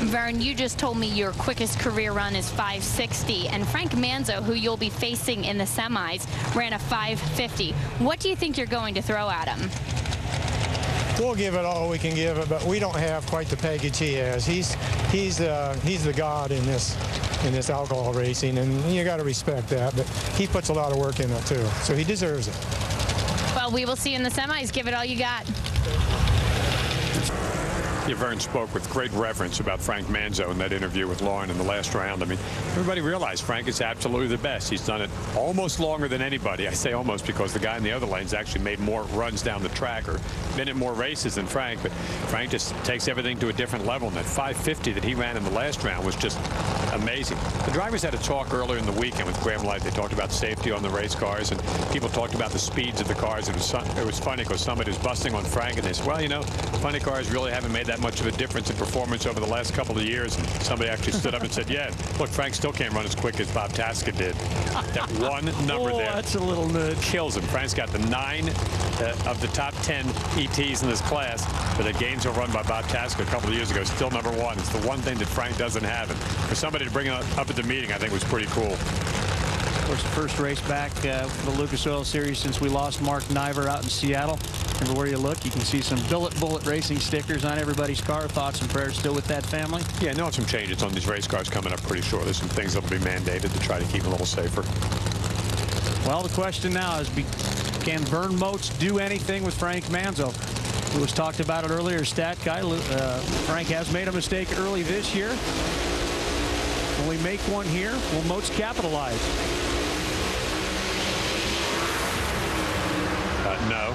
Vern, you just told me your quickest career run is 560, and Frank Manzo, who you'll be facing in the semis, ran a 550. What do you think you're going to throw at him? We'll give it all we can give it, but we don't have quite the package he has. He's the god in this alcohol racing, and you got to respect that. But he puts a lot of work in it too, so he deserves it. Well, we will see you in the semis. Give it all you got. Yeah, Vern spoke with great reverence about Frank Manzo in that interview with Lauren in the last round. I mean, everybody realized Frank is absolutely the best. He's done it almost longer than anybody. I say almost because the guy in the other lanes actually made more runs down the track or been in more races than Frank. But Frank just takes everything to a different level. And that 550 that he ran in the last round was just amazing. The drivers had a talk earlier in the weekend with Graham Light. They talked about safety on the race cars, and people talked about the speeds of the cars. It was funny because somebody was busting on Frank, and they said, well, you know, funny cars really haven't made that much of a difference in performance over the last couple of years. And somebody actually stood up and said, yeah, look, Frank still can't run as quick as Bob Tasca did. That one number there. That's a little nudge. Kills him. Frank's got the 9 of the top 10 ETs in this class, but the games were run by Bob Tasca a couple of years ago. Still number 1. It's the one thing that Frank doesn't have. And for somebody to bring it up at the meeting, I think was pretty cool. Of course, the first race back for the Lucas Oil Series since we lost Mark Niver out in Seattle. Everywhere you look, you can see some bullet racing stickers on everybody's car. Thoughts and prayers still with that family? Yeah, I know some changes on these race cars coming up pretty short. There's some things that will be mandated to try to keep them a little safer. Well, the question now is, can Vern Moats do anything with Frank Manzo? Lewis talked about it earlier, stat guy. Frank has made a mistake early this year. Will he make one here? Will Moats capitalize? No.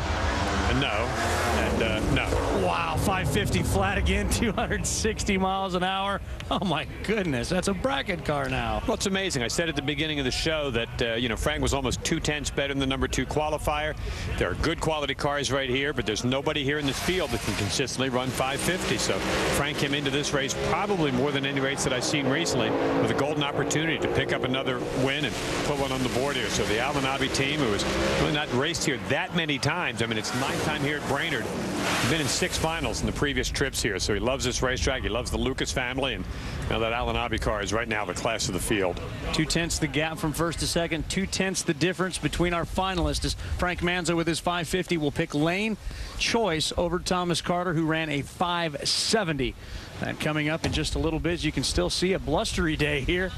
No. And no. Wow, 550 flat again, 260 miles an hour. Oh, my goodness. That's a bracket car now. Well, it's amazing. I said at the beginning of the show that, you know, Frank was almost 2/10 better than the number 2 qualifier. There are good quality cars right here, but there's nobody here in this field that can consistently run 550. So Frank came into this race probably more than any race that I've seen recently with a golden opportunity to pick up another win and put one on the board here. So the Al-Manabi team, who has really not raced here that many times. I mean, it's 9th time here at Brainerd. He's been in 6 finals in the previous trips here, so he loves this racetrack. He loves the Lucas family, and now that Al-Manabi car is right now the class of the field. 2/10 the gap from first to second. 2/10 the difference between our finalists. As Frank Manzo with his 550 will pick lane choice over Thomas Carter, who ran a 570. That coming up in just a little bit. You can still see a blustery day here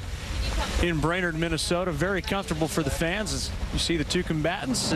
in Brainerd, Minnesota. Very comfortable for the fans as you see the two combatants.